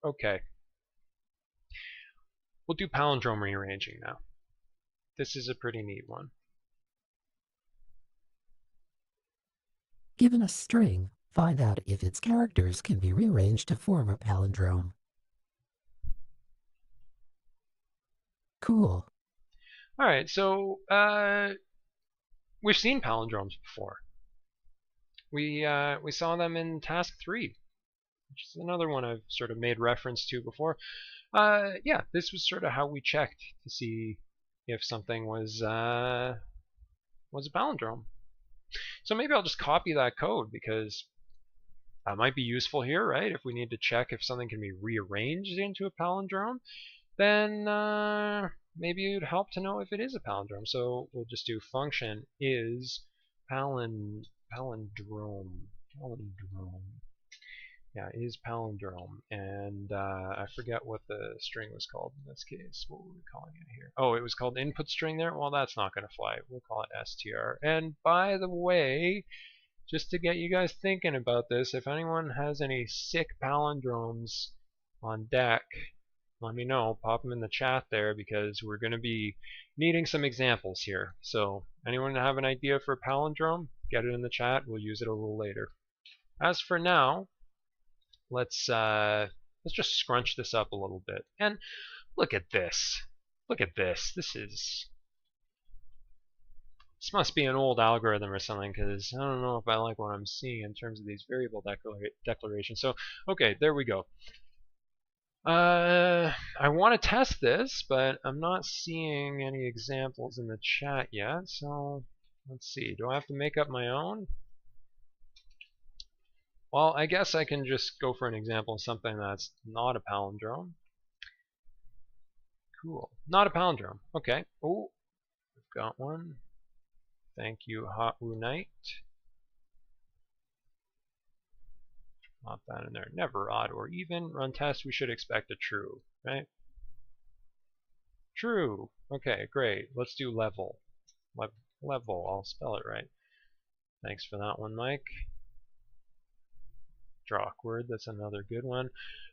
Okay. We'll do palindrome rearranging now. This is a pretty neat one. Given a string, find out if its characters can be rearranged to form a palindrome. Cool. All right, so we've seen palindromes before. We saw them in task 3, which is another one I've sort of made reference to before. Yeah, this was sort of how we checked to see if something was a palindrome. So maybe I'll just copy that code because that might be useful here, right? If we need to check if something can be rearranged into a palindrome, then maybe it would help to know if it is a palindrome. So we'll just do function is palindrome. Yeah, is palindrome. And I forget what the string was called in this case. What were we calling it here? Oh, it was called input string there? Well, that's not going to fly. We'll call it str. And by the way, just to get you guys thinking about this, if anyone has any sick palindromes on deck, let me know. Pop them in the chat there because we're going to be needing some examples here. So anyone have an idea for a palindrome? Get it in the chat. We'll use it a little later. As for now, let's just scrunch this up a little bit. And look at this. Look at this. This must be an old algorithm or something, because I don't know if I like what I'm seeing in terms of these variable declarations. So, okay, there we go. I want to test this, but I'm not seeing any examples in the chat yet. So, let's see. Do I have to make up my own? Well, I guess I can just go for an example of something that's not a palindrome. Cool. Not a palindrome. Okay. Oh, we've got one. Thank you, Hot Woo Knight. Not that in there. Never odd or even. Run test. We should expect a true, right? True. Okay, great. Let's do level. Level. I'll spell it right. Thanks for that one, Mike. Drawkword. That's another good one.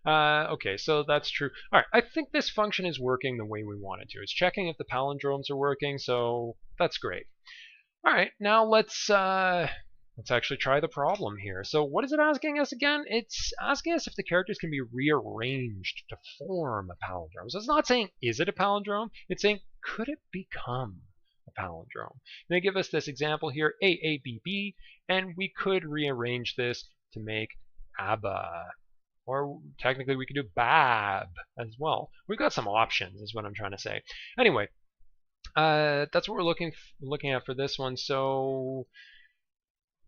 Okay, so that's true. All right, I think this function is working the way we want it to. It's checking if the palindromes are working, so that's great. All right, now let's actually try the problem here. So what is it asking us again? It's asking us if the characters can be rearranged to form a palindrome. So it's not saying, is it a palindrome? It's saying, could it become a palindrome? And they give us this example here, AABB, and we could rearrange this to make ABBA. Or technically we could do BAB as well. We've got some options is what I'm trying to say. Anyway, that's what we're looking at for this one. So,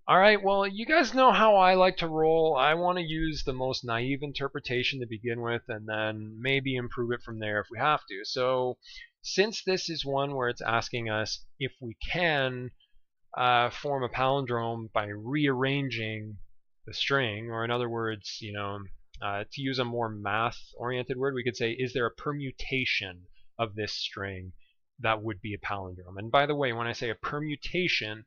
all right, well, you guys know how I like to roll. I want to use the most naive interpretation to begin with, and then maybe improve it from there if we have to. So, since this is one where it's asking us if we can form a palindrome by rearranging the string, or in other words, you know, to use a more math-oriented word, we could say, is there a permutation of this string that would be a palindrome? And by the way, when I say a permutation,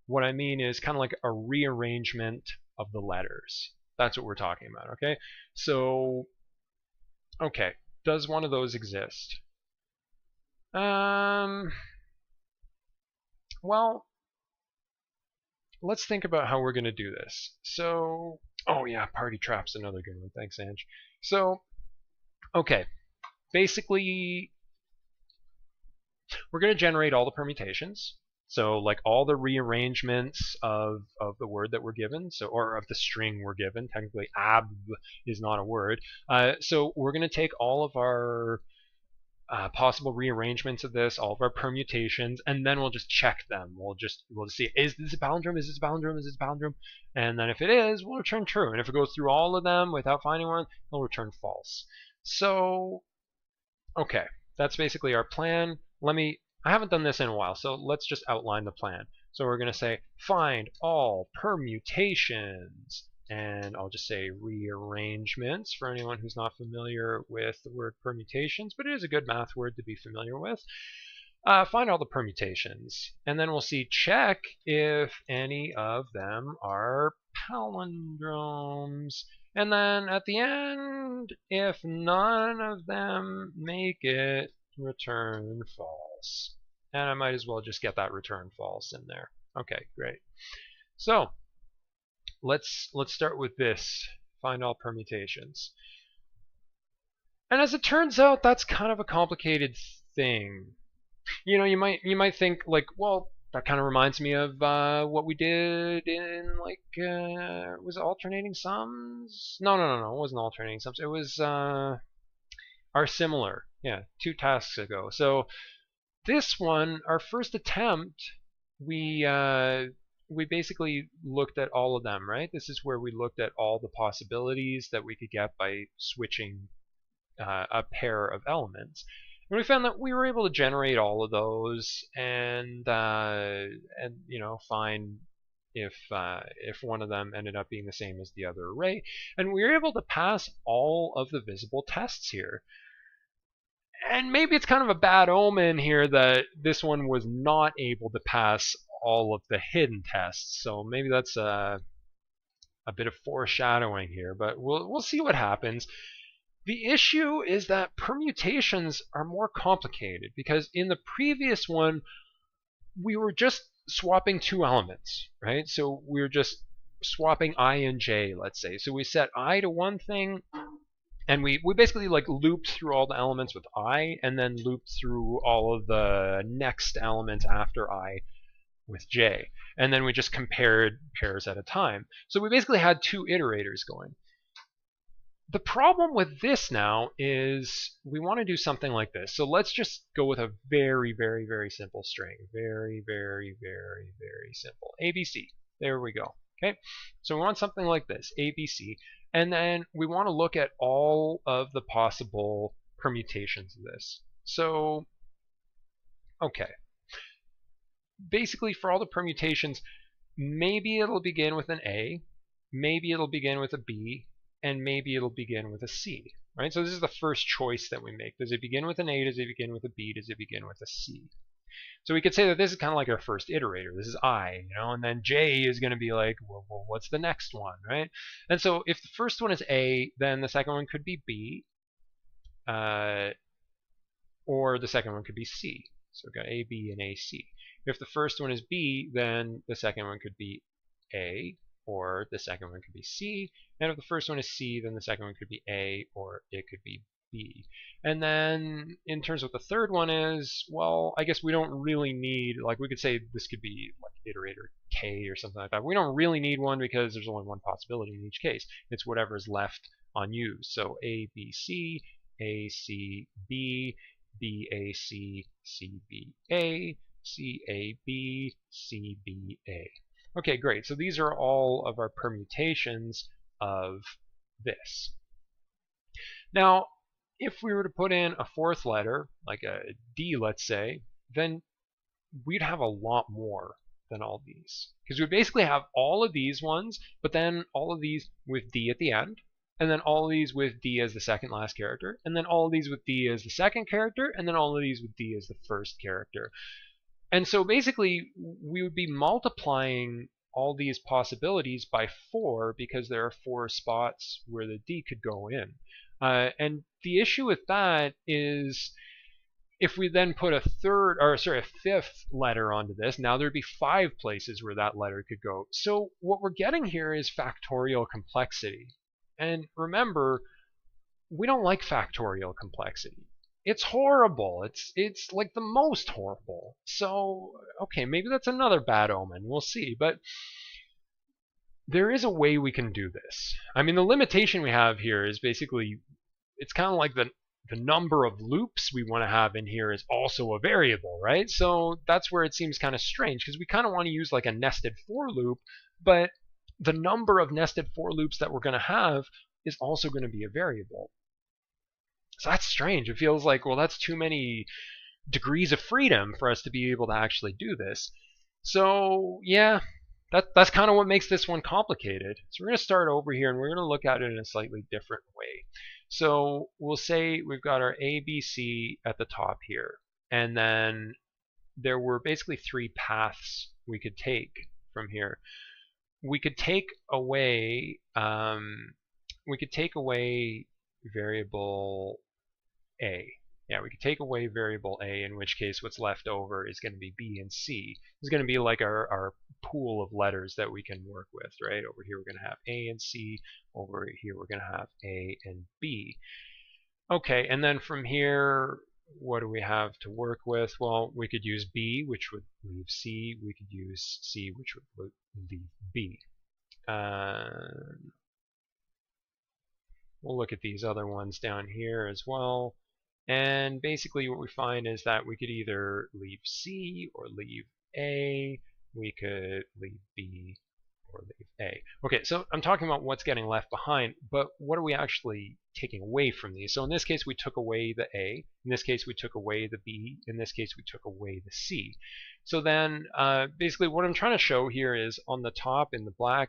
what I mean is kind of like a rearrangement of the letters. That's what we're talking about, okay? So, okay, does one of those exist? Well, let's think about how we're going to do this. So, oh yeah, party trap's another good one. Thanks, Ange. So, okay, basically, we're going to generate all the permutations. So, like all the rearrangements of the word that we're given, so or of the string we're given. Technically, ab is not a word. So we're going to take all of our possible rearrangements of this, all of our permutations, and then we'll just check them. We'll just see, is this a palindrome? Is this a palindrome? Is this a palindrome? And then if it is, we'll return true. And if it goes through all of them without finding one, it'll return false. So, okay, that's basically our plan. I haven't done this in a while, so let's just outline the plan. So we're going to say find all permutations. And I'll just say rearrangements for anyone who's not familiar with the word permutations, but it is a good math word to be familiar with. Find all the permutations, and then we'll see check if any of them are palindromes. And then at the end, if none of them make it, return false. And I might as well just get that return false in there. Okay, great. So let's start with this. Find all permutations. And as it turns out, that's kind of a complicated thing. You know, you might think like, well, that kind of reminds me of what we did in like was it alternating sums? No, it wasn't alternating sums. It was our similar. Yeah, 2 tasks ago. So this one, our first attempt, we basically looked at all of them, right? This is where we looked at all the possibilities that we could get by switching a pair of elements. And we found that we were able to generate all of those and you know, find if one of them ended up being the same as the other array, and we were able to pass all of the visible tests here. And maybe it's kind of a bad omen here that this one was not able to pass all of the hidden tests. So maybe that's a bit of foreshadowing here, but we'll see what happens. The issue is that permutations are more complicated because in the previous one, we were just swapping 2 elements, right? So we were just swapping I and j, let's say. So we set I to one thing, and we basically like looped through all the elements with I, and then looped through all of the next elements after I with j. And then we just compared pairs at a time. So we basically had 2 iterators going. The problem with this now is we want to do something like this. So let's just go with a very, very, very simple string. Very, very, very, very simple. ABC. There we go. Okay. So we want something like this, ABC. And then we want to look at all of the possible permutations of this. So, okay. Basically, for all the permutations, maybe it'll begin with an A, maybe it'll begin with a B, and maybe it'll begin with a C, right? So this is the first choice that we make. Does it begin with an A? Does it begin with a B? Does it begin with a C? So we could say that this is kind of like our first iterator. This is I, you know, and then J is going to be like, well, what's the next one, right? And so if the first one is A, then the second one could be B, or the second one could be C. So we've got A, B, and A, C. If the first one is B, then the second one could be A, or the second one could be C. And if the first one is C, then the second one could be A, or it could be B. And then in terms of what the third one is, well, I guess we don't really need, like we could say this could be like iterator K or something like that. We don't really need one because there's only one possibility in each case. It's whatever is left unused. So A, B, C, A, C, B, B, A, C, C, B, A, C, A, B, C, B, A. Okay, great. So these are all of our permutations of this. Now, if we were to put in a 4th letter, like a D, let's say, then we'd have a lot more than all these. Because we basically have all of these ones, but then all of these with D at the end, and then all of these with D as the second last character, and then all of these with D as the second character, and then all of these with D as the first character. And so basically, we would be multiplying all these possibilities by 4 because there are 4 spots where the D could go in. And the issue with that is if we then put a 5th letter onto this, now there'd be 5 places where that letter could go. So what we're getting here is factorial complexity. And remember, we don't like factorial complexity. It's horrible. It's like the most horrible. So, okay, maybe that's another bad omen. We'll see. But there is a way we can do this. I mean, the limitation we have here is basically, it's kind of like the number of loops we want to have in here is also a variable, right? So that's where it seems kind of strange, because we kind of want to use like a nested for loop, but the number of nested for loops that we're going to have is also going to be a variable. So that's strange. It feels like, well, that's too many degrees of freedom for us to be able to actually do this. So yeah, that's kind of what makes this one complicated. So we're going to start over here, and we're going to look at it in a slightly different way. So we'll say we've got our ABC at the top here, and then there were basically 3 paths we could take from here. We could take away we could take away variable a. Yeah, we could take away variable a, in which case what's left over is going to be b and c. It's going to be like our pool of letters that we can work with, right? Over here we're going to have a and c. Over here we're going to have a and b. Okay, and then from here, what do we have to work with? Well, we could use b, which would leave c. We could use c, which would leave b. We'll look at these other ones down here as well. And basically what we find is that we could either leave C or leave A. We could leave B or leave A. Okay, so I'm talking about what's getting left behind, but what are we actually taking away from these? So in this case, we took away the A. In this case, we took away the B. In this case, we took away the C. So then basically what I'm trying to show here is on the top in the black,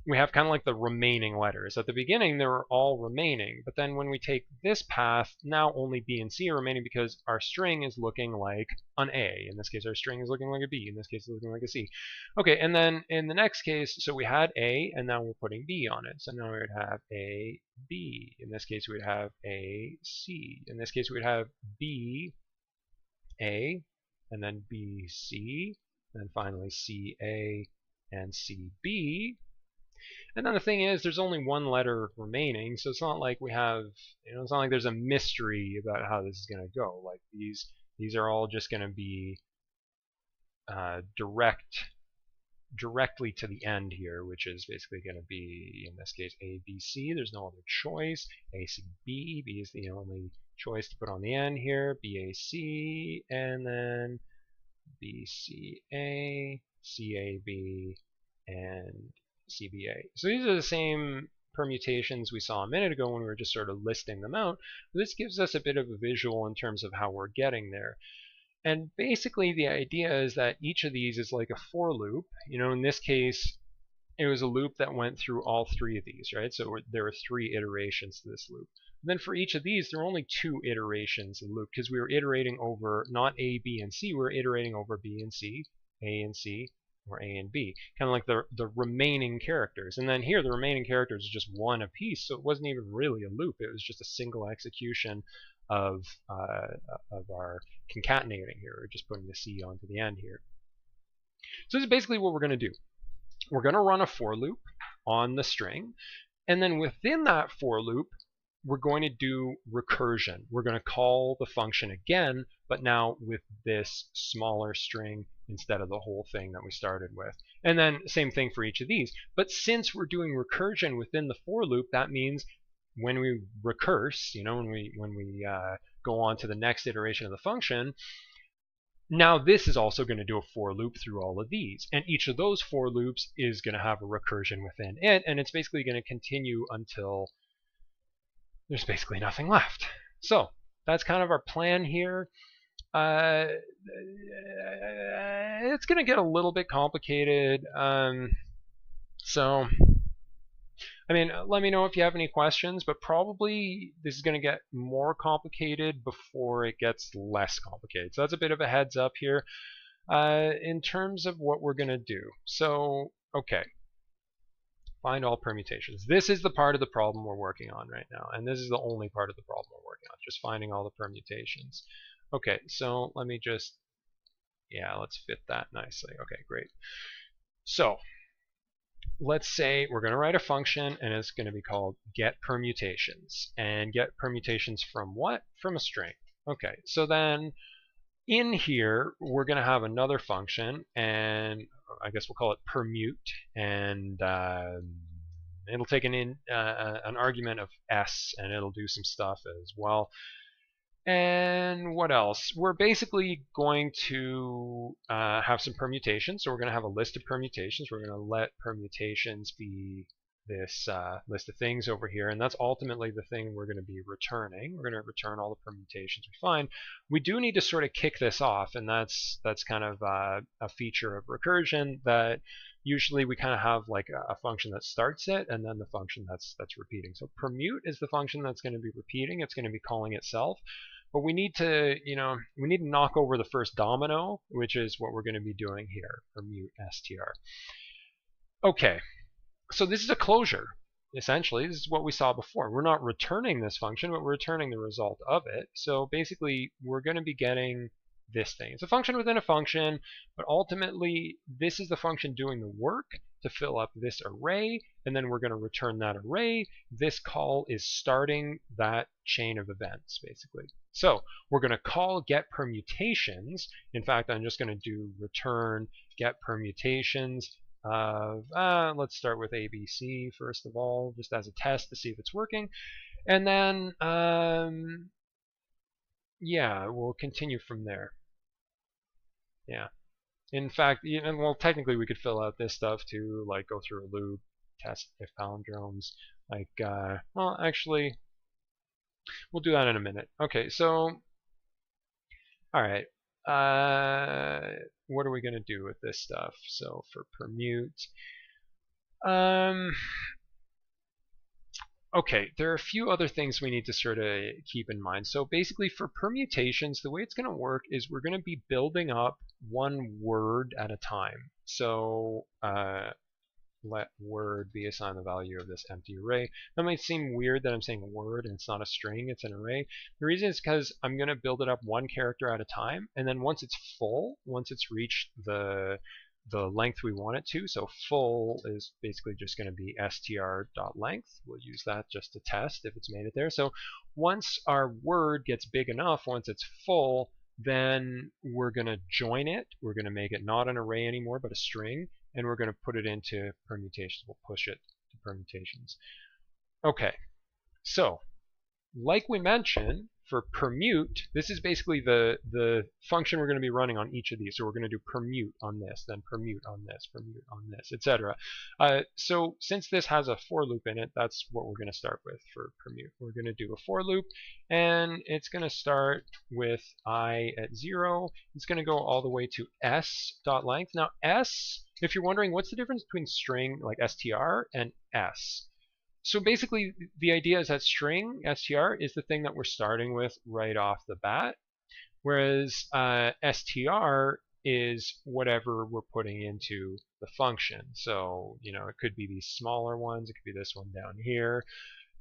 we have kind of like the remaining letters. At the beginning, they were all remaining, but then when we take this path, now only B and C are remaining because our string is looking like an A. In this case, our string is looking like a B. In this case, it's looking like a C. Okay, and then in the next case, so we had A, and now we're putting B on it. So now we would have A, B. In this case, we would have A, C. In this case, we would have B, A, and then B, C, and then finally C, A, and C, B. And then the thing is, there's only one letter remaining, so it's not like we have, it's not like there's a mystery about how this is going to go. Like these are all just going to be directly to the end here, which is basically going to be, in this case, A, B, C. There's no other choice. A, C, B. B is the only choice to put on the end here. B, A, C, and then B, C, A, C, A, B, and CBA. So these are the same permutations we saw a minute ago when we were just sort of listing them out. This gives us a bit of a visual in terms of how we're getting there. And basically the idea is that each of these is like a for loop. In this case, it was a loop that went through all three of these, right? So there were 3 iterations to this loop. And then for each of these, there are only 2 iterations of the loop because we were iterating over not A, B, and C. We were iterating over B and C, A and C, or A and B, kind of like the remaining characters. And then here, the remaining characters is just one apiece, so it wasn't even really a loop. It was just a single execution of our concatenating here, or just putting the C onto the end here. So this is basically what we're going to do. We're going to run a for loop on the string, and then within that for loop, we're going to do recursion. We're going to call the function again, but now with this smaller string instead of the whole thing that we started with. And then same thing for each of these. But since we're doing recursion within the for loop, that means when we recurse, when we go on to the next iteration of the function, now this is also going to do a for loop through all of these. And each of those for loops is going to have a recursion within it, and it's basically going to continue until there's basically nothing left. So that's kind of our plan here. It's going to get a little bit complicated. So, let me know if you have any questions, but probably this is going to get more complicated before it gets less complicated. So that's a bit of a heads up here in terms of what we're going to do. So, okay. Find all permutations. This is the part of the problem we're working on right now, and this is the only part of the problem we're working on, just finding all the permutations. Okay, so let me just, let's fit that nicely. Okay, great. So let's say we're going to write a function, and it's going to be called get permutations. And get permutations from what? From a string. Okay, so then in here, we're going to have another function, and I guess we'll call it permute, and it'll take an argument of s, and it'll do some stuff as well. And what else? We're basically going to have some permutations. So we're going to have a list of permutations. We're going to let permutations be this list of things over here, and that's ultimately the thing we're going to be returning. We're going to return all the permutations we find. We do need to sort of kick this off, and that's kind of a feature of recursion that usually we kind of have like a function that starts it, and then the function that's repeating. So permute is the function that's going to be repeating. It's going to be calling itself. But we need to, knock over the first domino, which is what we're going to be doing here, permute str. Okay, so this is a closure. essentially, this is what we saw before. We're not returning this function, but we're returning the result of it. So basically, we're going to be getting this thing. It's a function within a function, but ultimately, this is the function doing the work to fill up this array, and then we're going to return that array. This call is starting that chain of events, basically. So we're going to call get permutations. In fact, I'm just going to do return get permutations of, let's start with ABC first of all, just as a test to see if it's working. And then, yeah, we'll continue from there. Yeah. In fact, well, technically we could fill out this stuff to like go through a loop, test if palindromes, like, well, actually, we'll do that in a minute. Okay, so, all right. What are we going to do with this stuff? So for permute, okay, there are a few other things we need to sort of keep in mind. So basically for permutations, the way it's going to work is we're going to be building up one word at a time. So let word be assigned the value of this empty array. That might seem weird that I'm saying word and it's not a string, it's an array. The reason is because I'm going to build it up one character at a time, and then once it's full, once it's reached the length we want it to, so full is basically just going to be str.length. We'll use that just to test if it's made it there. So once our word gets big enough, once it's full, then we're going to join it. We're going to make it not an array anymore, but a string, and we're going to put it into permutations. We'll push it to permutations. Okay, so like we mentioned, for permute, this is basically the function we're going to be running on each of these. So we're going to do permute on this, then permute on this, permute on this, etc. So since this has a for loop in it, that's what we're going to start with for permute. We're going to do a for loop, and it's going to start with I at 0. It's going to go all the way to s.length. Now s, if you're wondering what's the difference between string like str and s, so basically, the idea is that string, str, is the thing that we're starting with right off the bat, whereas str is whatever we're putting into the function. So, it could be these smaller ones, it could be this one down here.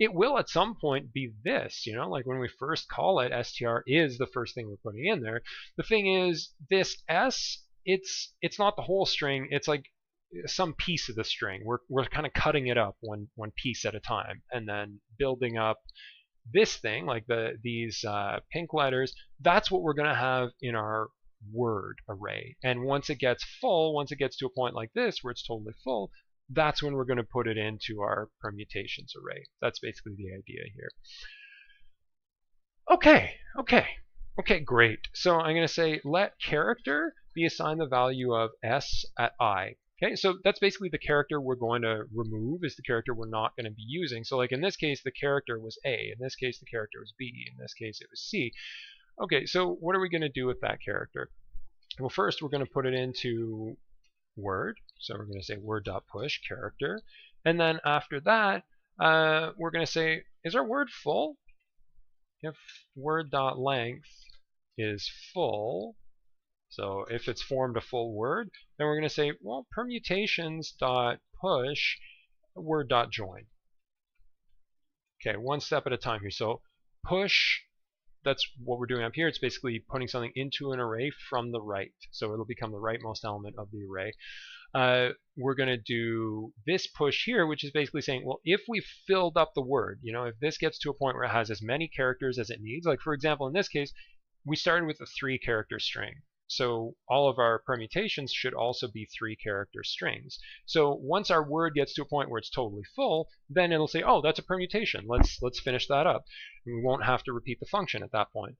It will at some point be this, like when we first call it, str is the first thing we're putting in there. The thing is, this s, it's not the whole string, it's like some piece of the string. We're kind of cutting it up one piece at a time, and then building up this thing, like these pink letters. That's what we're going to have in our word array. And once it gets full, once it gets to a point like this where it's totally full, that's when we're going to put it into our permutations array. That's basically the idea here. Okay, great. So I'm going to say let character be assigned the value of s at I. Okay, so that's basically the character we're going to remove, is the character we're not going to be using. So like in this case, the character was A. In this case, the character was B. In this case, it was C. Okay, so what are we going to do with that character? Well, first, we're going to put it into word. So we're going to say word.push character. And then after that, we're going to say, is our word full? If word.length is full, so if it's formed a full word, then we're going to say, well, permutations.push word.join. Okay, one step at a time here. So push, that's what we're doing up here. It's basically putting something into an array from the right. So it'll become the rightmost element of the array. We're going to do this push here, which is basically saying, well, if we've filled up the word, if this gets to a point where it has as many characters as it needs, like for example, in this case, we started with a 3-character string. So all of our permutations should also be 3-character strings. So once our word gets to a point where it's totally full, then it'll say, oh, that's a permutation. Let's finish that up. And we won't have to repeat the function at that point.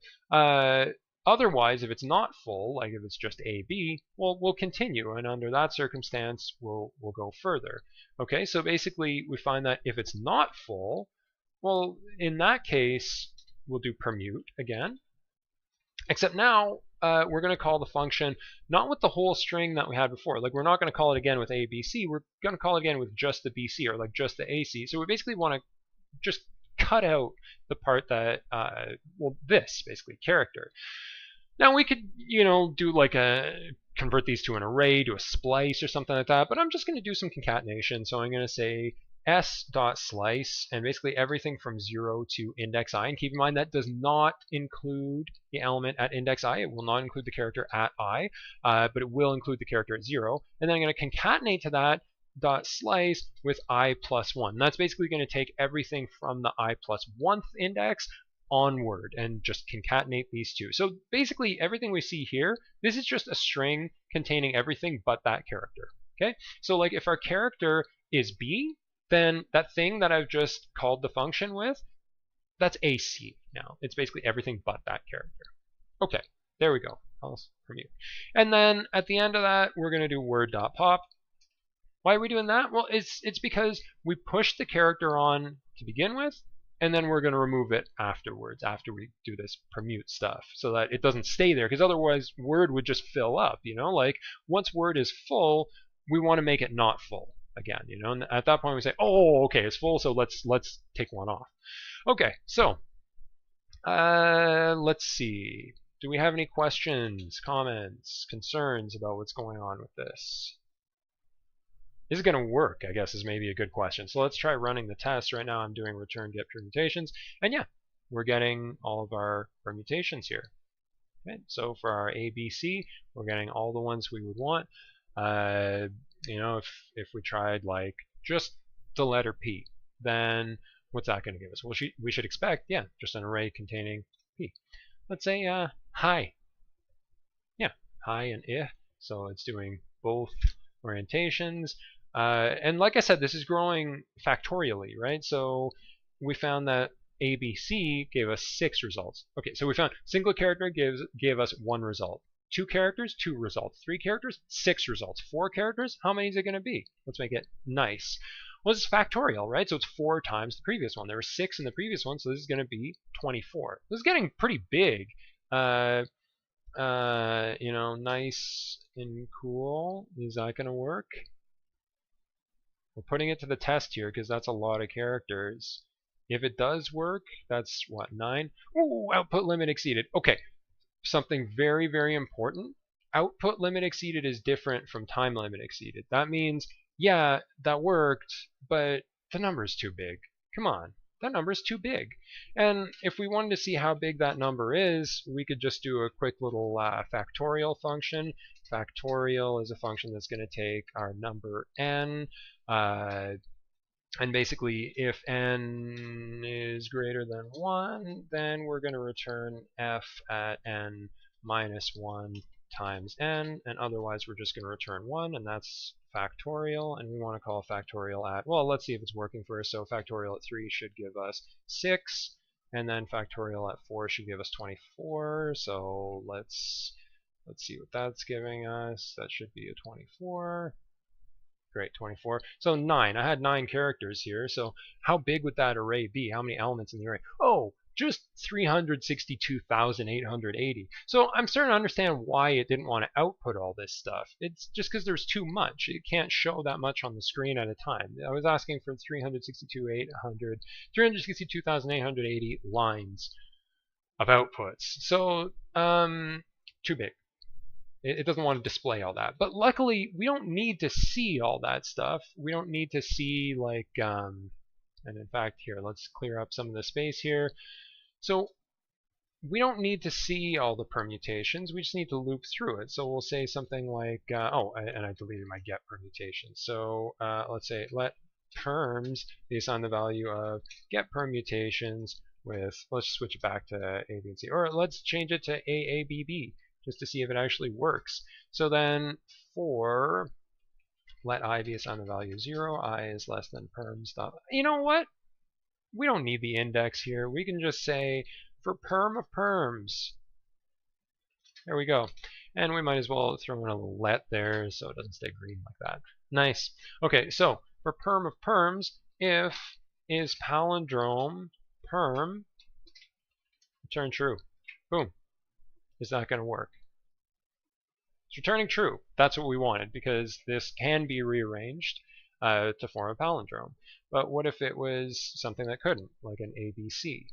Otherwise, if it's not full, like if it's just A, B, well, we'll continue. And under that circumstance, we'll go further. Okay, so basically, we find that if it's not full, well, in that case, we'll do permute again. Except now, we're going to call the function not with the whole string that we had before. Like, we're not going to call it again with ABC. We're going to call it again with just the BC, or like just the AC. So we basically want to just cut out the part that, well, this, basically, character. Now, we could, do like convert these to an array, do a splice or something like that, but I'm just going to do some concatenation. So I'm going to say s.slice, and basically everything from 0 to index I. And keep in mind that does not include the element at index I. It will not include the character at I, but it will include the character at 0. And then I'm going to concatenate to that dot slice with I plus 1. And that's basically going to take everything from the I plus 1th index onward and just concatenate these two. So basically everything we see here, this is just a string containing everything but that character. Okay, so like if our character is B, then that thing that I've just called the function with, that's AC now. It's basically everything but that character. Okay, there we go. I'll permute. And then at the end of that, we're going to do word.pop. Why are we doing that? Well, it's because we pushed the character on to begin with, and then we're going to remove it afterwards, after we do this permute stuff, so that it doesn't stay there, because otherwise word would just fill up, you know? Like, once word is full, we want to make it not full again, you know? And at that point we say, oh, okay, it's full, so let's take one off. Okay, so let's see. Do we have any questions, comments, concerns about what's going on with this? Is it going to work, I guess, is maybe a good question. So let's try running the test. Right now I'm doing return get permutations. And yeah, we're getting all of our permutations here. Okay, so for our A, B, C, we're getting all the ones we would want. You know, if we tried like just the letter P, then what's that going to give us? Well, we should expect, yeah, just an array containing P. Let's say hi. Yeah, hi and I. So it's doing both orientations. And like I said, this is growing factorially, right? So we found that ABC gave us 6 results. Okay, so we found single character gave us 1 result. 2 characters, 2 results. 3 characters, 6 results. 4 characters, how many is it going to be? Let's make it nice. Well, this is factorial, right? So it's 4 times the previous one. There were 6 in the previous one, so this is going to be 24. This is getting pretty big. You know, nice and cool. Is that going to work? We're putting it to the test here because that's a lot of characters. If it does work, that's what, 9? Ooh, output limit exceeded. Okay, something very, very important. Output limit exceeded is different from time limit exceeded. That means, yeah, that worked, but the number's too big. Come on, that number's too big. And if we wanted to see how big that number is, we could just do a quick little factorial function. Factorial is a function that's going to take our number n, and basically if n is greater than 1, then we're going to return f at n minus 1 times n, and otherwise we're just going to return 1, and that's factorial. And we want to call factorial at, well, let's see if it's working first. So factorial at 3 should give us 6, and then factorial at 4 should give us 24. So let's see what that's giving us. That should be a 24. Great, 24. So 9. I had 9 characters here. So how big would that array be? How many elements in the array? Oh, just 362,880. So I'm starting to understand why it didn't want to output all this stuff. It's just because there's too much. It can't show that much on the screen at a time. I was asking for 362,880 lines of outputs. So too big. It doesn't want to display all that. But luckily, we don't need to see all that stuff. We don't need to see, like, and in fact, here, let's clear up some of the space here. So we don't need to see all the permutations. We just need to loop through it. So we'll say something like, oh, and I deleted my get permutation. So let's say let perms be assigned the value of get permutations with, let's switch it back to A, B, and C. Or let's change it to A, B, B, just to see if it actually works. So then for let I be assigned the value 0, I is less than perms. You know what? We don't need the index here. We can just say for perm of perms. There we go. And we might as well throw in a little let there so it doesn't stay green like that. Nice. Okay, so for perm of perms, if is palindrome perm, return true. Boom. Is that going to work? It's returning true. That's what we wanted, because this can be rearranged to form a palindrome. But what if it was something that couldn't, like an ABC?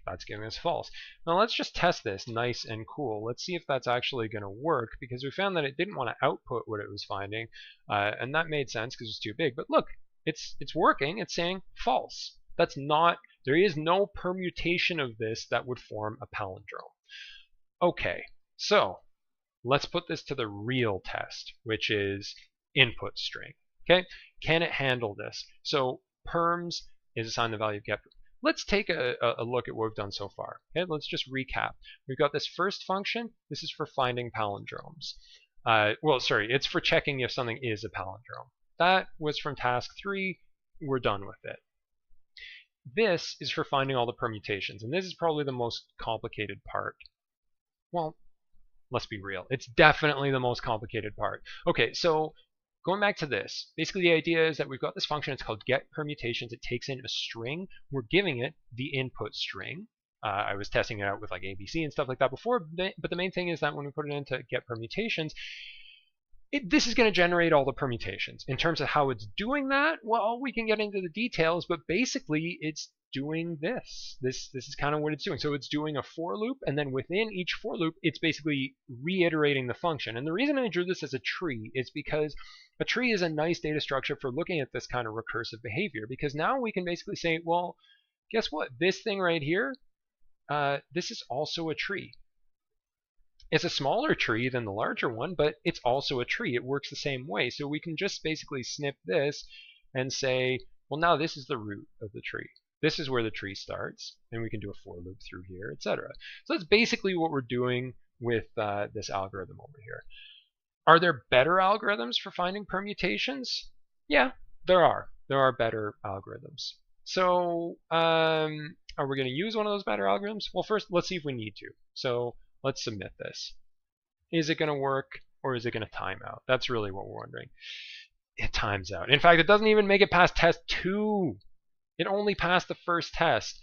That's giving us false. Now let's just test this nice and cool. Let's see if that's actually going to work, because we found that it didn't want to output what it was finding, and that made sense because it's too big. But look, it's working. It's saying false. That's not, there is no permutation of this that would form a palindrome. Okay, so let's put this to the real test, which is input string. Okay, can it handle this? So perms is assigned the value of get. Let's take a look at what we've done so far. Okay, let's just recap. We've got this first function. This is for finding palindromes. Well, sorry, it's for checking if something is a palindrome. That was from task 3. We're done with it. This is for finding all the permutations, and this is probably the most complicated part. Well, let's be real. It's definitely the most complicated part. Okay, so going back to this, basically the idea is that we've got this function. It's called get permutations. It takes in a string. We're giving it the input string. I was testing it out with like ABC and stuff like that before, but the main thing is that when we put it into get permutations, this is going to generate all the permutations. In terms of how it's doing that, well, we can get into the details, but basically it's doing this. This is kind of what it's doing. So it's doing a for loop, and then within each for loop, it's basically reiterating the function. And the reason I drew this as a tree is because a tree is a nice data structure for looking at this kind of recursive behavior, because now we can basically say, well, guess what? This thing right here, this is also a tree. It's a smaller tree than the larger one, but it's also a tree. It works the same way. So we can just basically snip this and say, well, now this is the root of the tree. This is where the tree starts, and we can do a for loop through here, etc. So that's basically what we're doing with this algorithm over here. Are there better algorithms for finding permutations? Yeah, there are. There are better algorithms. So are we going to use one of those better algorithms? Well, first, let's see if we need to. So let's submit this. Is it going to work, or is it going to time out? That's really what we're wondering. It times out. In fact, it doesn't even make it past test 2. It only passed the first test.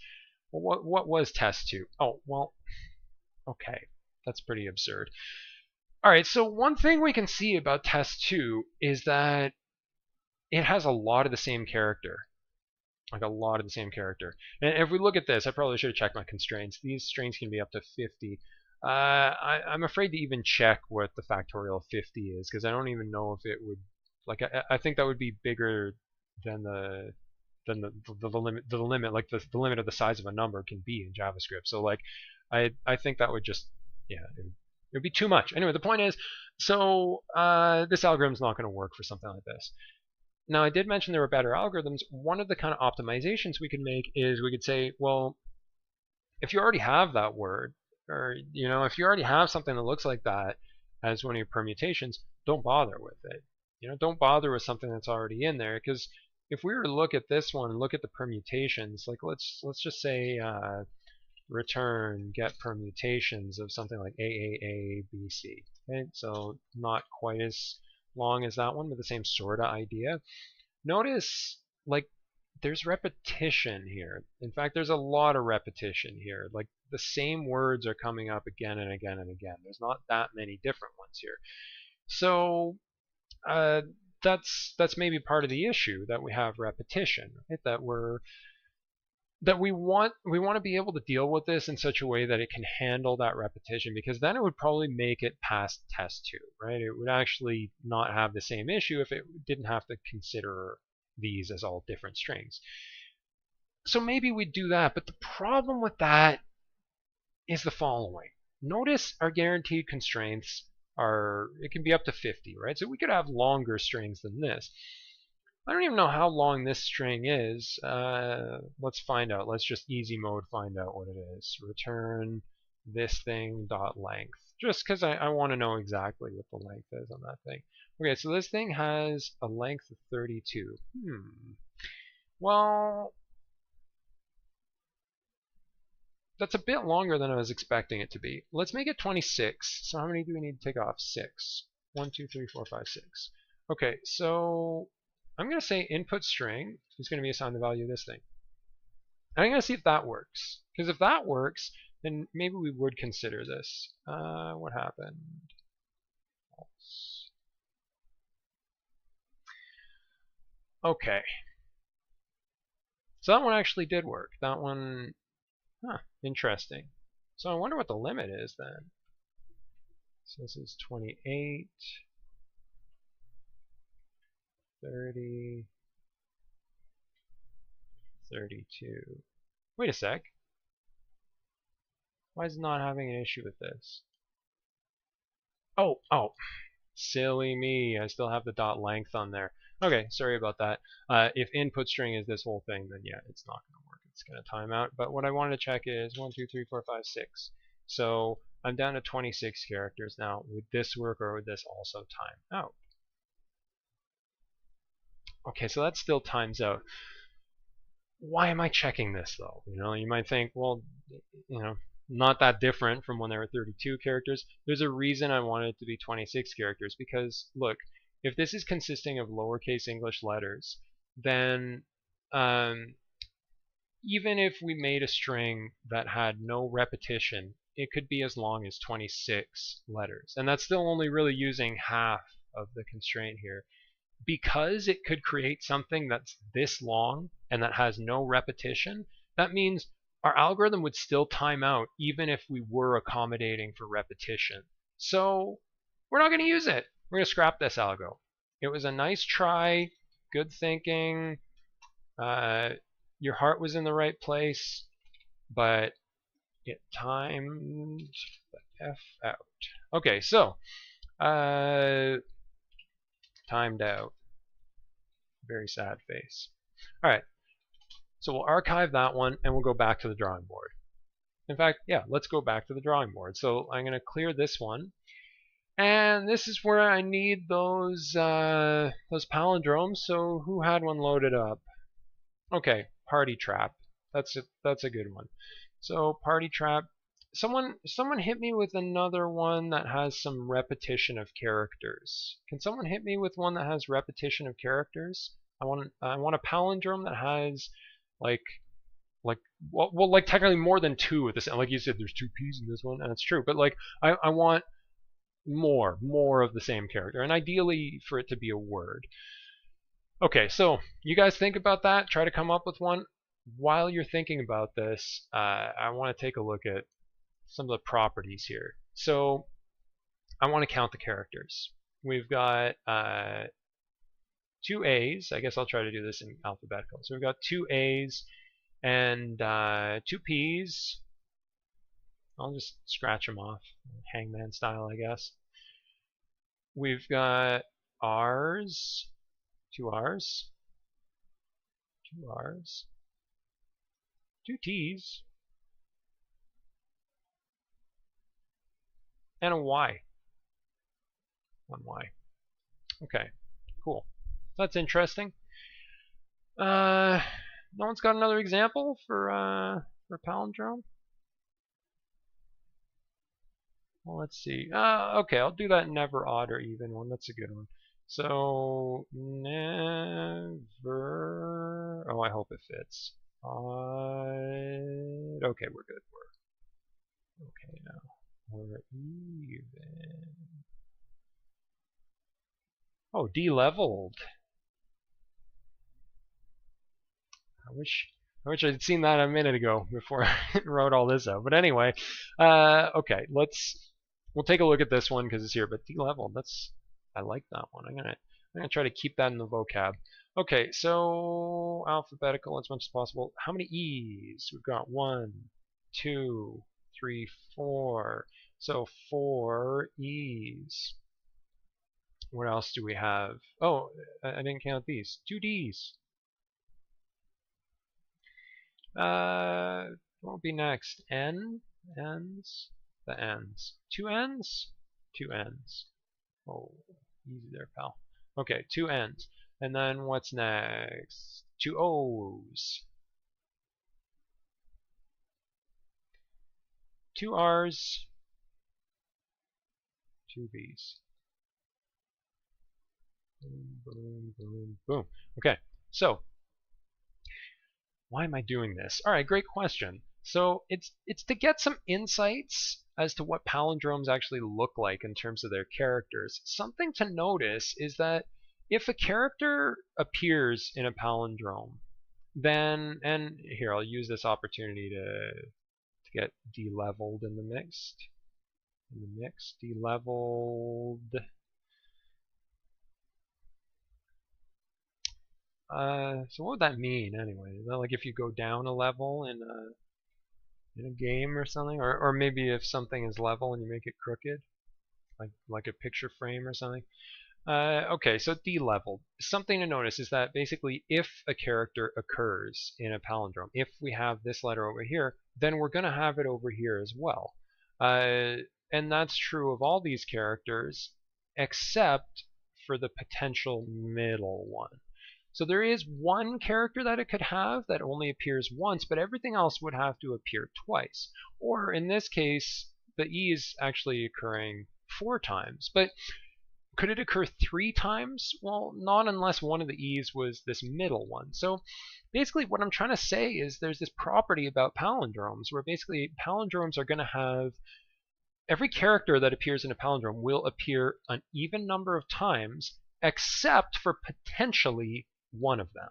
Well, what was test 2? Oh, well, okay. That's pretty absurd. All right, so one thing we can see about test 2 is that it has a lot of the same character. Like a lot of the same character. And if we look at this, I probably should have checked my constraints. These strings can be up to 50. I'm afraid to even check what the factorial of 50 is, because I don't even know if it would, like, I think that would be bigger than the limit, like the limit of the size of a number can be in JavaScript. So like, I think that would just, yeah, it would be too much. Anyway, the point is, so this algorithm's not going to work for something like this. Now, I did mention there were better algorithms. One of the kind of optimizations we could make is we could say, well, if you already have that word, or if you already have something that looks like that as one of your permutations, don't bother with it. Don't bother with something that's already in there, because if we were to look at this one and look at the permutations, like let's just say return get permutations of something like AAABC. Okay, so not quite as long as that one, but the same sort of idea. Notice, like, there's repetition here. In fact, there's a lot of repetition here. Like, the same words are coming up again and again and again. There's not that many different ones here. So that's maybe part of the issue, that we have repetition, right? That we want to be able to deal with this in such a way that it can handle that repetition, because then it would probably make it past test 2, right? It would actually not have the same issue if it didn't have to consider these as all different strings. So maybe we'd do that, but the problem with that is the following. Notice our guaranteed constraints it can be up to 50, right? So we could have longer strings than this. I don't even know how long this string is. Let's find out. Let's just easy mode find out what it is. Return this thing dot length. Just because I want to know exactly what the length is on that thing. Okay, so this thing has a length of 32. Well, that's a bit longer than I was expecting it to be. Let's make it 26. So how many do we need to take off? 6. 1, 2, 3, 4, 5, 6. Okay, so I'm going to say input string is going to be assigned the value of this thing. And I'm going to see if that works. Because if that works, then maybe we would consider this. What happened? False. Okay. So that one actually did work. That one Huh, interesting. So I wonder what the limit is then. So this is 28, 30, 32. Wait a sec. Why is it not having an issue with this? Oh, silly me. I still have the dot length on there. Okay, sorry about that. If input string is this whole thing, then yeah, it's not going to work. It's going to time out. But what I wanted to check is 1, 2, 3, 4, 5, 6. So I'm down to 26 characters now. Would this work or would this also time out? Okay, so that still times out. Why am I checking this though? You might think, well, not that different from when there were 32 characters. There's a reason I wanted it to be 26 characters because, look, if this is consisting of lowercase English letters, then even if we made a string that had no repetition, it could be as long as 26 letters. And that's still only really using half of the constraint here. Because it could create something that's this long and that has no repetition, that means our algorithm would still time out even if we were accommodating for repetition. So we're not going to use it. We're going to scrap this algo. It was a nice try, good thinking. Your heart was in the right place, but it timed the F out. Okay, so timed out. Very sad face. All right, so we'll archive that one and we'll go back to the drawing board. In fact, yeah, let's go back to the drawing board. So I'm going to clear this one. And this is where I need those palindromes. So who had one loaded up? Okay, party trap. That's a good one. So party trap. Someone hit me with another one that has some repetition of characters. Can someone hit me with one that has repetition of characters? I want a palindrome that has like technically more than two at this. Like you said, there's two P's in this one, and it's true. But like I want more of the same character, and ideally for it to be a word. Okay, so you guys think about that. Try to come up with one. While you're thinking about this, I want to take a look at some of the properties here. So I want to count the characters. We've got two A's. I guess I'll try to do this in alphabetical. So we've got two A's and two P's. I'll just scratch them off, hangman style, I guess. We've got R's, two R's, two R's, two T's, and a Y. One Y. Okay, cool. That's interesting. No one's got another example for palindrome? Well, let's see. Okay, I'll do that never odd or even one. That's a good one. So never. Oh, I hope it fits. Odd. Okay, we're good. We're okay now. We're even. Oh, de-leveled. I wish I'd seen that a minute ago before I wrote all this out. But anyway, okay, we'll take a look at this one because it's here. But de-leveled, I like that one. I'm gonna try to keep that in the vocab. Okay, so alphabetical as much as possible. How many E's? We've got 1, 2, 3, 4. So 4 E's. What else do we have? Oh, I didn't count these. 2 D's. What will be next? N? N's? The N's. 2 N's? 2 N's. Oh, easy there, pal. Okay, 2 N's. And then what's next? 2 O's. 2 R's. 2 B's. Boom, boom, boom, boom. Okay, so why am I doing this? All right, great question. So it's to get some insights as to what palindromes actually look like in terms of their characters. Something to notice is that if a character appears in a palindrome, then, and here I'll use this opportunity to to get de-leveled in the mix. De-leveled. So what would that mean anyway? Is that like if you go down a level in a game or something, or maybe if something is level and you make it crooked, like a picture frame or something. Okay, so de-leveled. Something to notice is that basically if a character occurs in a palindrome, if we have this letter over here, then we're going to have it over here as well. And that's true of all these characters except for the potential middle one. So there is one character that it could have that only appears once, but everything else would have to appear twice. Or in this case, the E is actually occurring 4 times. But could it occur 3 times? Well, not unless one of the E's was this middle one. So basically what I'm trying to say is there's this property about palindromes where basically palindromes are going to have every character that appears in a palindrome will appear an even number of times except for potentially one of them.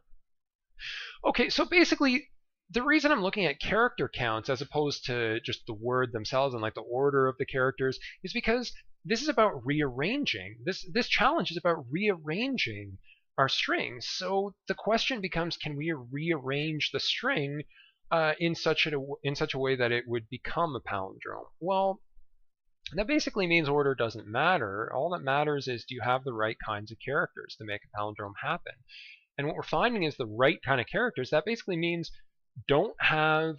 Okay, so basically the reason I'm looking at character counts as opposed to just the word themselves and like the order of the characters is because this is about rearranging. This challenge is about rearranging our strings. So the question becomes, can we rearrange the string in such a way that it would become a palindrome? Well, that basically means order doesn't matter. All that matters is, do you have the right kinds of characters to make a palindrome happen? And what we're finding is the right kind of characters. That basically means don't have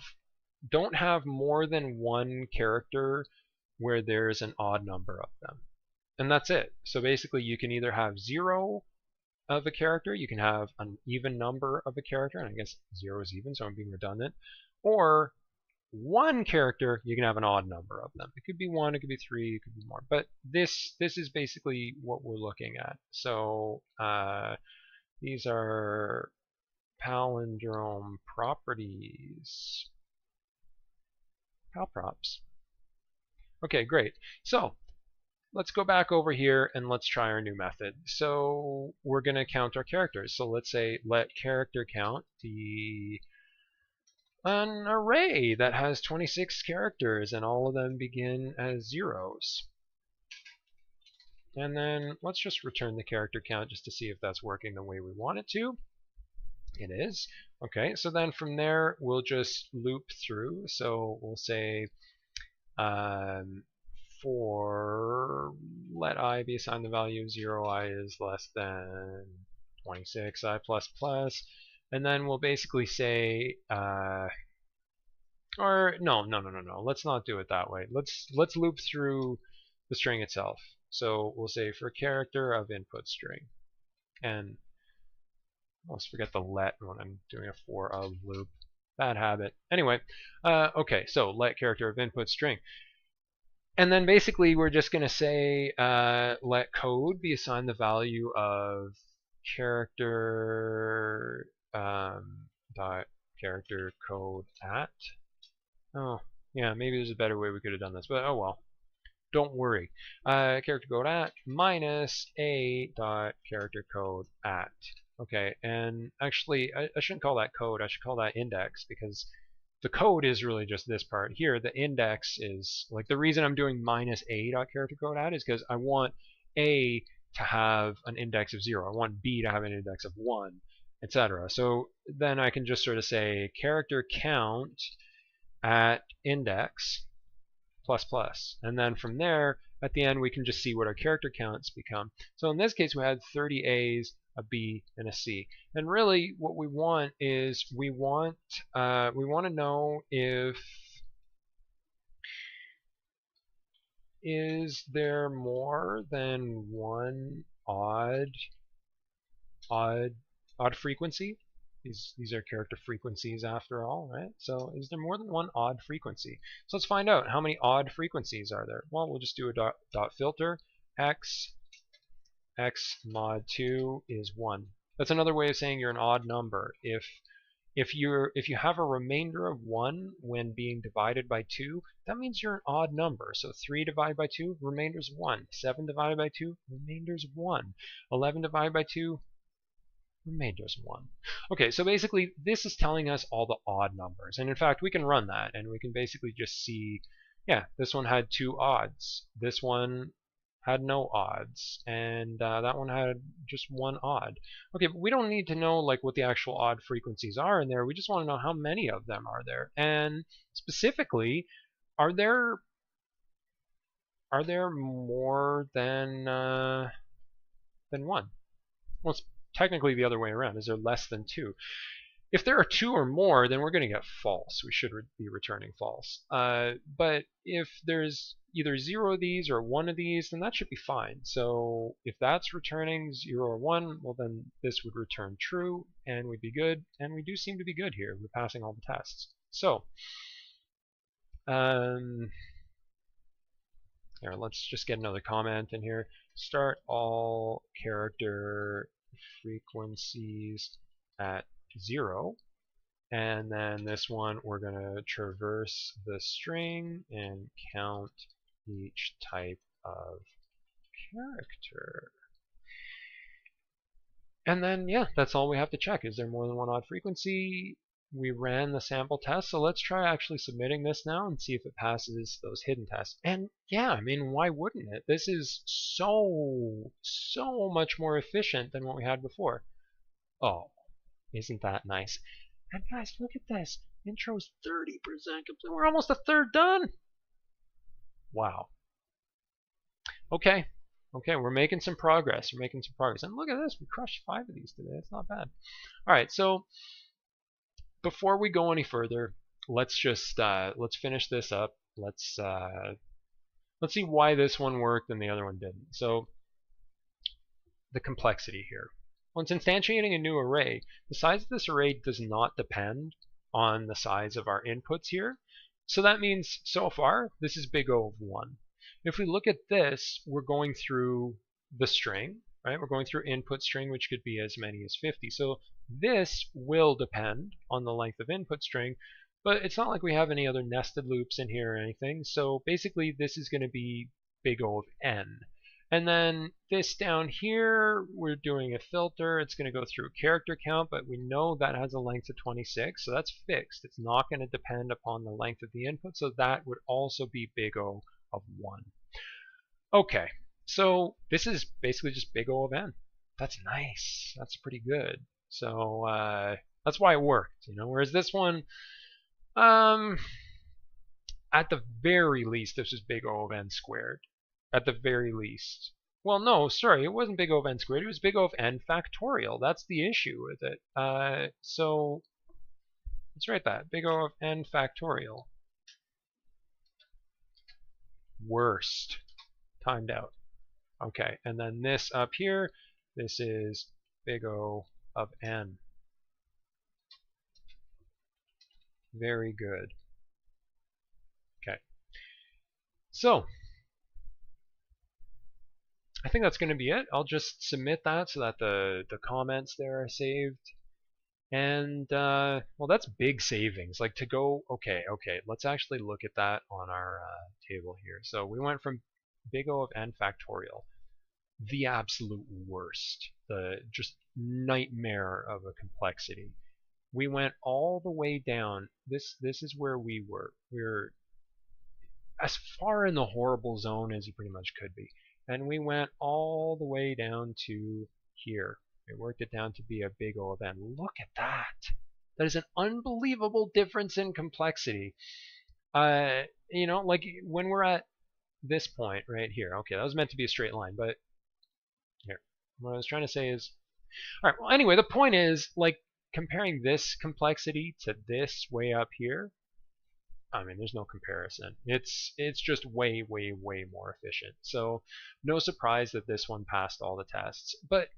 more than one character where there's an odd number of them. And that's it. So basically you can either have 0 of a character, you can have an even number of a character, and I guess 0 is even, so I'm being redundant, or one character, you can have an odd number of them. It could be 1, it could be 3, it could be more. But this is basically what we're looking at. So these are palindrome properties. Palprops. Okay, great. So let's go back over here and let's try our new method. So we're going to count our characters. So let's say let character count be an array that has 26 characters and all of them begin as zeros. And then let's just return the character count just to see if that's working the way we want it to. It is. Okay, so then from there we'll just loop through. So we'll say for let I be assigned the value of 0, I is less than 26, I plus plus, and then we'll basically say or no, let's not do it that way. Let's loop through the string itself. So we'll say for character of input string, and I almost forget the let when I'm doing a for of loop. Bad habit. Anyway, okay, so let character of input string. And then basically we're just going to say let code be assigned the value of character dot character code at. Oh, yeah, maybe there's a better way we could have done this, but oh well. Don't worry. Character code at minus a dot character code at. Okay, and actually I shouldn't call that code. I should call that index, because the code is really just this part here. The index is like the reason I'm doing minus a dot character code at is because I want a to have an index of 0. I want b to have an index of 1, etc. So then I can just sort of say character count at index plus plus, and then from there at the end we can just see what our character counts become. So in this case we had 30 A's, a B, and a C. And really what we want is we want to know if is there more than one odd frequency. These are character frequencies after all, right? So is there more than one odd frequency? So let's find out how many odd frequencies are there. Well, we'll just do a dot filter x mod 2 is 1. That's another way of saying you're an odd number. If you have a remainder of 1 when being divided by 2, that means you're an odd number. So 3 divided by 2, remainder is 1. 7 divided by 2, remainder is 1. 11 divided by 2, Remainders 1. Okay, so basically this is telling us all the odd numbers. And in fact, we can run that and we can basically just see, yeah, this one had 2 odds. This one had no odds. And that one had just 1 odd. Okay, but we don't need to know like what the actual odd frequencies are in there. We just want to know how many of them are there. And specifically, are there more than 1? Well, it's technically the other way around. Is there less than 2? If there are 2 or more, then we're going to get false. We should be returning false. But if there's either 0 of these or 1 of these, then that should be fine. So if that's returning 0 or 1, well then this would return true, and we'd be good. And we do seem to be good here. We're passing all the tests. So here, let's just get another comment in here. Start all character frequencies at 0. And then this one, we're going to traverse the string and count each type of character. And then, yeah, that's all we have to check. Is there more than 1 odd frequency? We ran the sample test, so let's try actually submitting this now and see if it passes those hidden tests. And yeah, I mean, why wouldn't it? This is so much more efficient than what we had before. Oh, isn't that nice? And guys, look at this. Intro's 30% complete. We're almost a third done. Wow. Okay. Okay, we're making some progress. We're making some progress. And look at this. We crushed 5 of these today. It's not bad. All right, so before we go any further, let's just let's finish this up. Let's see why this one worked and the other one didn't. So the complexity here. When it's instantiating a new array, the size of this array does not depend on the size of our inputs here. So that means so far this is big O of 1. If we look at this, we're going through the string, right? We're going through input string, which could be as many as 50. So this will depend on the length of input string, but it's not like we have any other nested loops in here or anything. So basically this is going to be big O of n. And then this down here, we're doing a filter. It's going to go through character count, but we know that has a length of 26, so that's fixed. It's not going to depend upon the length of the input, so that would also be big O of 1. Okay, so this is basically just big O of n. That's nice. That's pretty good. So that's why it worked, you know. Whereas this one, at the very least, this is big O of n squared. At the very least. Well, no, sorry, it wasn't big O of n squared. It was big O of n factorial. That's the issue with it. So let's write that. Big O of n factorial. Worst. Timed out. Okay, and then this up here, this is big O of n. Very good. Okay. So I think that's going to be it. I'll just submit that so that the comments there are saved. And, well, that's big savings. Like to go, okay, let's actually look at that on our table here. So we went from big O of n factorial, the absolute worst, the just nightmare of a complexity. We went all the way down. This is where we were. We're as far in the horrible zone as you pretty much could be. And we went all the way down to here. We worked it down to be a big O of n. Look at that. That is an unbelievable difference in complexity. You know, like when we're at this point right here. Okay, that was meant to be a straight line, but here. What I was trying to say is, all right, well, anyway, the point is, like, comparing this complexity to this way up here, I mean, there's no comparison. It's just way more efficient. So no surprise that this one passed all the tests. But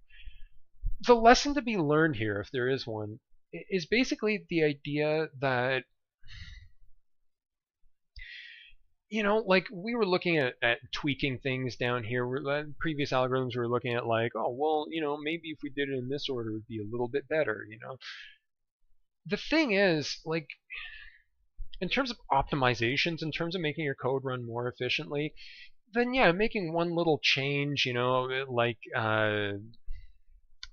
the lesson to be learned here, if there is one, is basically the idea that, you know, like we were looking at tweaking things down here. Previous algorithms we were looking at like, oh, well, you know, maybe if we did it in this order, it would be a little bit better, you know. The thing is, like, in terms of optimizations, in terms of making your code run more efficiently, then yeah, making one little change, you know, like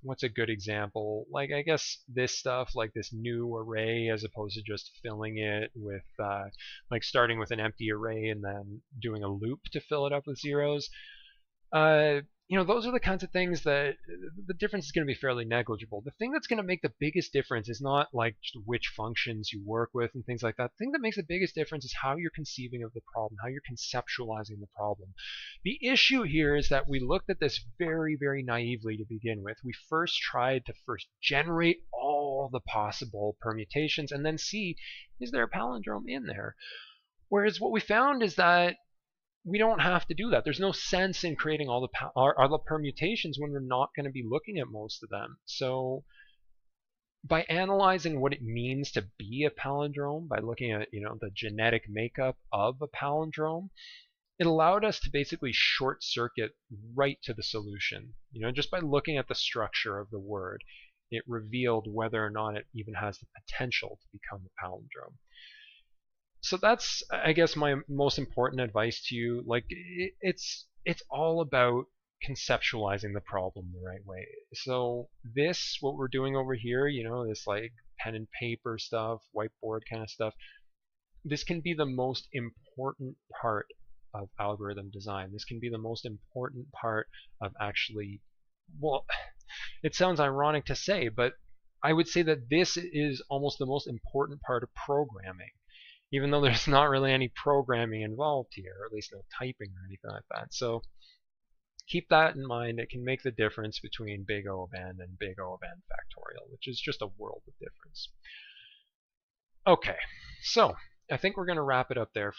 what's a good example? Like, I guess this stuff, like this new array, as opposed to just filling it with, like starting with an empty array and then doing a loop to fill it up with zeros. uh, those are the kinds of things that the difference is going to be fairly negligible. The thing that's going to make the biggest difference is not like just which functions you work with and things like that. The thing that makes the biggest difference is how you're conceiving of the problem, how you're conceptualizing the problem. The issue here is that we looked at this very, very naively to begin with. We first tried to generate all the possible permutations and then see, is there a palindrome in there? Whereas what we found is that we don't have to do that. There's no sense in creating all the permutations when we're not going to be looking at most of them. So by analyzing what it means to be a palindrome, by looking at the genetic makeup of a palindrome, it allowed us to basically short circuit right to the solution. Just by looking at the structure of the word, it revealed whether or not it even has the potential to become a palindrome. So that's, I guess, my most important advice to you. Like, it's all about conceptualizing the problem the right way. So what we're doing over here, this like pen and paper stuff, whiteboard kind of stuff, this can be the most important part of algorithm design. This can be the most important part of actually, well, it sounds ironic to say, but I would say that this is almost the most important part of programming, even though there's not really any programming involved here, or at least no typing or anything like that. So keep that in mind. It can make the difference between big O of n and big O of n factorial, which is just a world of difference. Okay, so I think we're going to wrap it up there for